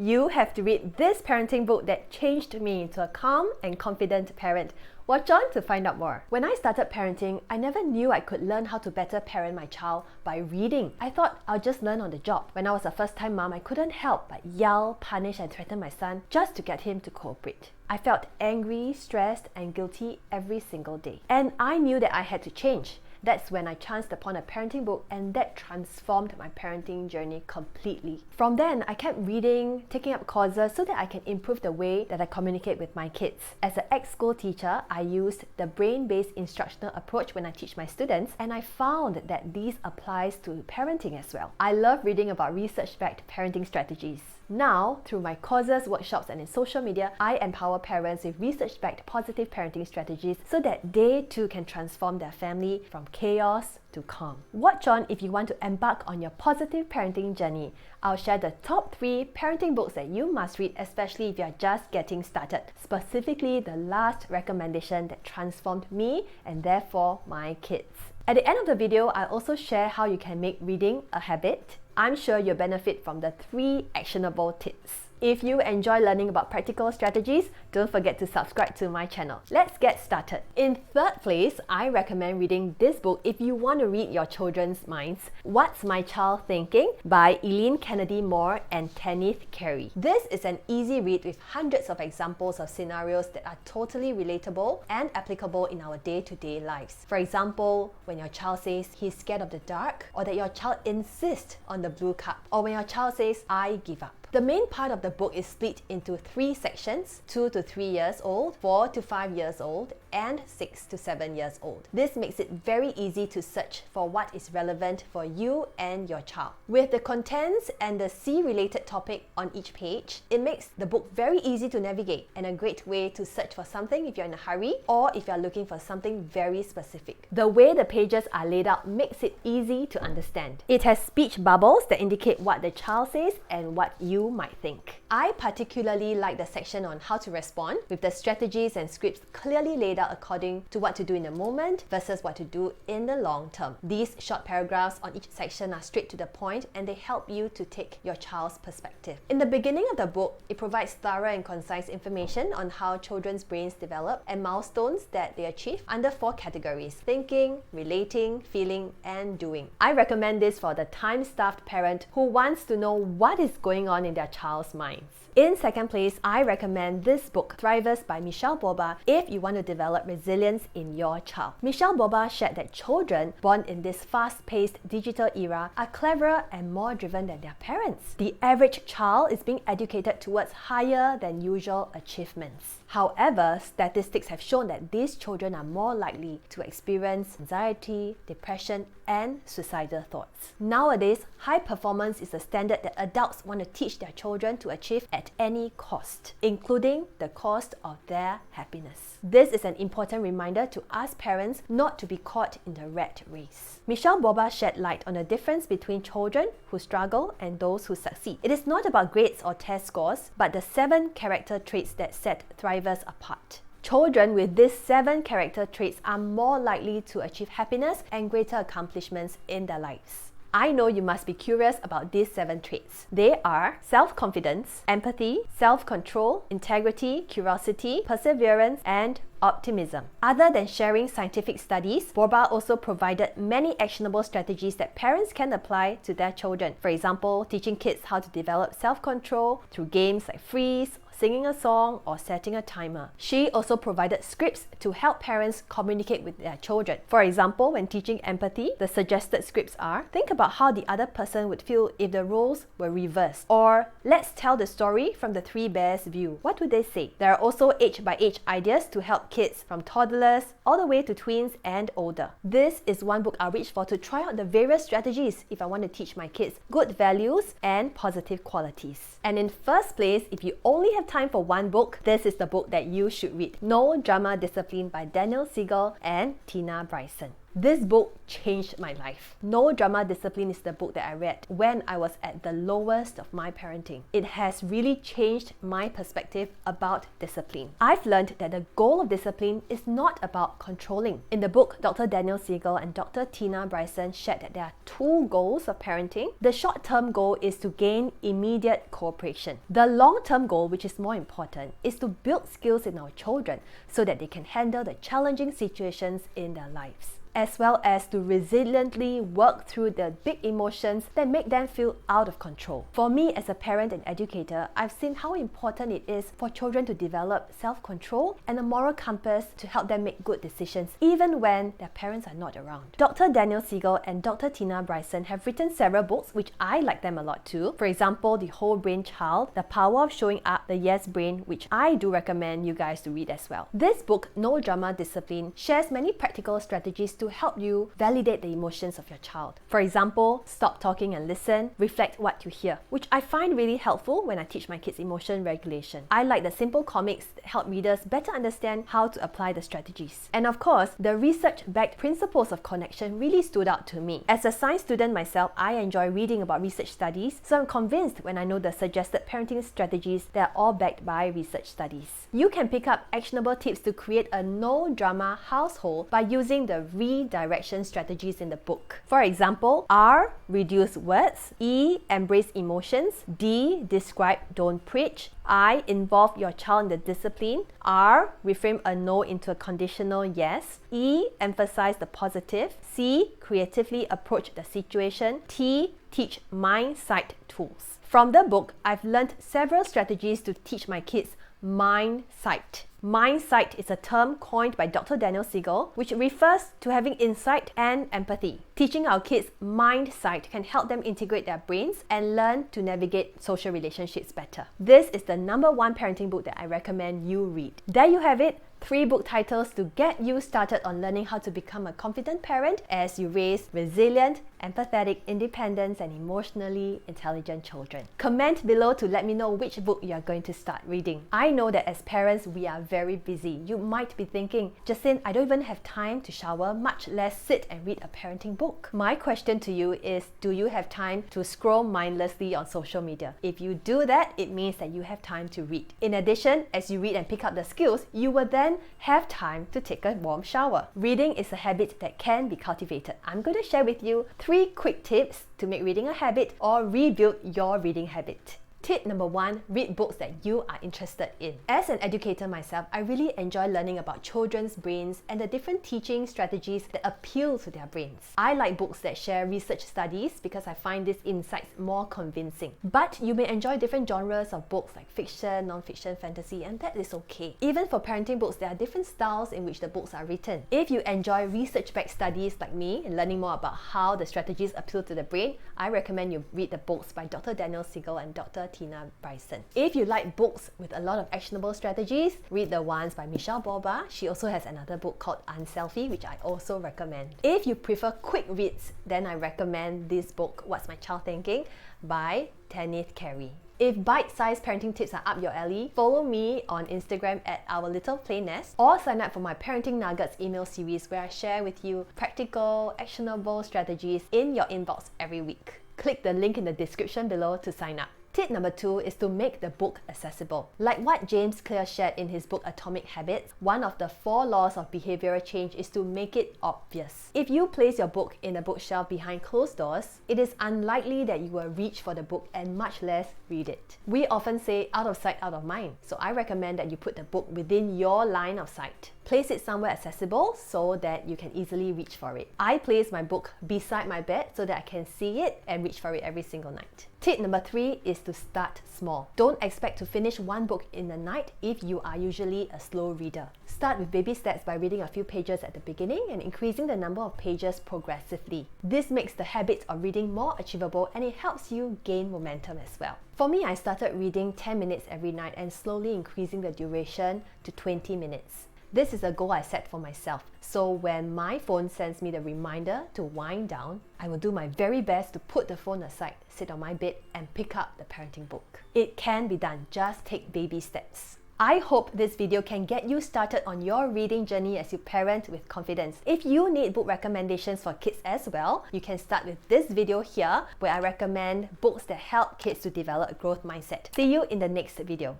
You have to read this parenting book that changed me into a calm and confident parent. Watch on to find out more. When I started parenting, I never knew I could learn how to better parent my child by reading. I thought I'll just learn on the job. When I was a first-time mom, I couldn't help but yell, punish and threaten my son just to get him to cooperate. I felt angry, stressed and guilty every single day. And I knew that I had to change. That's when I chanced upon a parenting book, and that transformed my parenting journey completely. From then, I kept reading, taking up courses so that I can improve the way that I communicate with my kids. As an ex-school teacher, I used the brain-based instructional approach when I teach my students, and I found that this applies to parenting as well. I love reading about research-backed parenting strategies. Now, through my courses, workshops, and in social media, I empower parents with research-backed positive parenting strategies so that they too can transform their family from chaos to calm. Watch on if you want to embark on your positive parenting journey. I'll share the top 3 parenting books that you must read, especially if you're just getting started. Specifically, the last recommendation that transformed me and therefore my kids. At the end of the video, I'll also share how you can make reading a habit. I'm sure you'll benefit from the 3 actionable tips. If you enjoy learning about practical strategies, don't forget to subscribe to my channel. Let's get started. In third place, I recommend reading this book if you want to read your children's minds. What's My Child Thinking? By Eileen Kennedy Moore and Kenneth Carey. This is an easy read with hundreds of examples of scenarios that are totally relatable and applicable in our day-to-day lives. For example, when your child says he's scared of the dark, or that your child insists on the blue cup, or when your child says, I give up. The main part of the book is split into 3 sections: 2 to 3 years old, 4 to 5 years old, and 6 to 7 years old. This makes it very easy to search for what is relevant for you and your child. With the contents and the C-related topic on each page, it makes the book very easy to navigate and a great way to search for something if you're in a hurry or if you're looking for something very specific. The way the pages are laid out makes it easy to understand. It has speech bubbles that indicate what the child says and what you might think. I particularly like the section on how to respond, with the strategies and scripts clearly laid out according to what to do in the moment versus what to do in the long term. These short paragraphs on each section are straight to the point and they help you to take your child's perspective. In the beginning of the book, it provides thorough and concise information on how children's brains develop and milestones that they achieve under 4 categories: thinking, relating, feeling, and doing. I recommend this for the time-starved parent who wants to know what is going on in their child's minds. In second place, I recommend this book, Thrivers by Michelle Boba, if you want to develop resilience in your child. Michelle Boba shared that children born in this fast-paced digital era are cleverer and more driven than their parents. The average child is being educated towards higher than usual achievements. However, statistics have shown that these children are more likely to experience anxiety, depression, and suicidal thoughts. Nowadays, high performance is a standard that adults want to teach their children to achieve at any cost, including the cost of their happiness. This is an important reminder to us parents not to be caught in the rat race. Michelle Boba shed light on the difference between children who struggle and those who succeed. It is not about grades or test scores, but the 7 character traits that set thrivers apart. Children with these 7 character traits are more likely to achieve happiness and greater accomplishments in their lives. I know you must be curious about these 7 traits. They are self-confidence, empathy, self-control, integrity, curiosity, perseverance, and optimism. Other than sharing scientific studies, Boba also provided many actionable strategies that parents can apply to their children. For example, teaching kids how to develop self-control through games like freeze, singing a song, or setting a timer. She also provided scripts to help parents communicate with their children. For example, when teaching empathy, the suggested scripts are: think about how the other person would feel if the roles were reversed, or let's tell the story from the 3 bears' view. What would they say? There are also age-by-age ideas to help kids from toddlers all the way to tweens and older. This is one book I'll reach for to try out the various strategies if I want to teach my kids good values and positive qualities. And in first place, if you only have time for one book, this is the book that you should read. No Drama Discipline by Daniel Siegel and Tina Bryson. This book changed my life. No Drama Discipline is the book that I read when I was at the lowest of my parenting. It has really changed my perspective about discipline. I've learned that the goal of discipline is not about controlling. In the book, Dr. Daniel Siegel and Dr. Tina Bryson shared that there are two goals of parenting. The short-term goal is to gain immediate cooperation. The long-term goal, which is more important, is to build skills in our children so that they can handle the challenging situations in their lives, as well as to resiliently work through the big emotions that make them feel out of control. For me as a parent and educator, I've seen how important it is for children to develop self-control and a moral compass to help them make good decisions even when their parents are not around. Dr. Daniel Siegel and Dr. Tina Bryson have written several books which I like them a lot too. For example, The Whole Brain Child, The Power of Showing Up, The Yes Brain, which I do recommend you guys to read as well. This book, No Drama Discipline, shares many practical strategies to help you validate the emotions of your child. For example, stop talking and listen, reflect what you hear, which I find really helpful when I teach my kids emotion regulation. I like the simple comics that help readers better understand how to apply the strategies. And of course, the research-backed principles of connection really stood out to me. As a science student myself, I enjoy reading about research studies, so I'm convinced when I know the suggested parenting strategies that are all backed by research studies. You can pick up actionable tips to create a no-drama household by using the redirection strategies in the book. For example, R, reduce words. E, embrace emotions. D, describe, don't preach. I, involve your child in the discipline. R, reframe a no into a conditional yes. E, emphasize the positive. C, creatively approach the situation. T, teach mind-sight tools. From the book, I've learned several strategies to teach my kids mind-sight. Mind-sight is a term coined by Dr. Daniel Siegel, which refers to having insight and empathy. Teaching our kids mind-sight can help them integrate their brains and learn to navigate social relationships better. This is the #1 parenting book that I recommend you read. There you have it. 3 book titles to get you started on learning how to become a confident parent as you raise resilient, empathetic, independent, and emotionally intelligent children. Comment below to let me know which book you are going to start reading. I know that as parents, we are very busy. You might be thinking, Jacinth, I don't even have time to shower, much less sit and read a parenting book. My question to you is, do you have time to scroll mindlessly on social media? If you do that, it means that you have time to read. In addition, as you read and pick up the skills, you will then have time to take a warm shower. Reading is a habit that can be cultivated. I'm going to share with you 3 quick tips to make reading a habit or rebuild your reading habit. Tip #1, read books that you are interested in. As an educator myself, I really enjoy learning about children's brains and the different teaching strategies that appeal to their brains. I like books that share research studies because I find these insights more convincing. But you may enjoy different genres of books like fiction, non-fiction, fantasy, and that is okay. Even for parenting books, there are different styles in which the books are written. If you enjoy research-backed studies like me and learning more about how the strategies appeal to the brain, I recommend you read the books by Dr. Daniel Siegel and Dr. Tina Bryson. If you like books with a lot of actionable strategies, read the ones by Michelle Borba. She also has another book called Unselfie, which I also recommend. If you prefer quick reads, then I recommend this book, What's My Child Thinking, by Tanith Carey. If bite-sized parenting tips are up your alley, follow me on Instagram at ourlittleplaynest or sign up for my Parenting Nuggets email series where I share with you practical, actionable strategies in your inbox every week. Click the link in the description below to sign up. Tip #2 is to make the book accessible. Like what James Clear shared in his book Atomic Habits, one of the 4 laws of behavioral change is to make it obvious. If you place your book in a bookshelf behind closed doors, it is unlikely that you will reach for the book and much less read it. We often say out of sight, out of mind, so I recommend that you put the book within your line of sight. Place it somewhere accessible so that you can easily reach for it. I place my book beside my bed so that I can see it and reach for it every single night. Tip #3 is to start small. Don't expect to finish one book in a night if you are usually a slow reader. Start with baby steps by reading a few pages at the beginning and increasing the number of pages progressively. This makes the habit of reading more achievable and it helps you gain momentum as well. For me, I started reading 10 minutes every night and slowly increasing the duration to 20 minutes. This is a goal I set for myself. So when my phone sends me the reminder to wind down, I will do my very best to put the phone aside, sit on my bed and pick up the parenting book. It can be done, just take baby steps. I hope this video can get you started on your reading journey as you parent with confidence. If you need book recommendations for kids as well, you can start with this video here where I recommend books that help kids to develop a growth mindset. See you in the next video.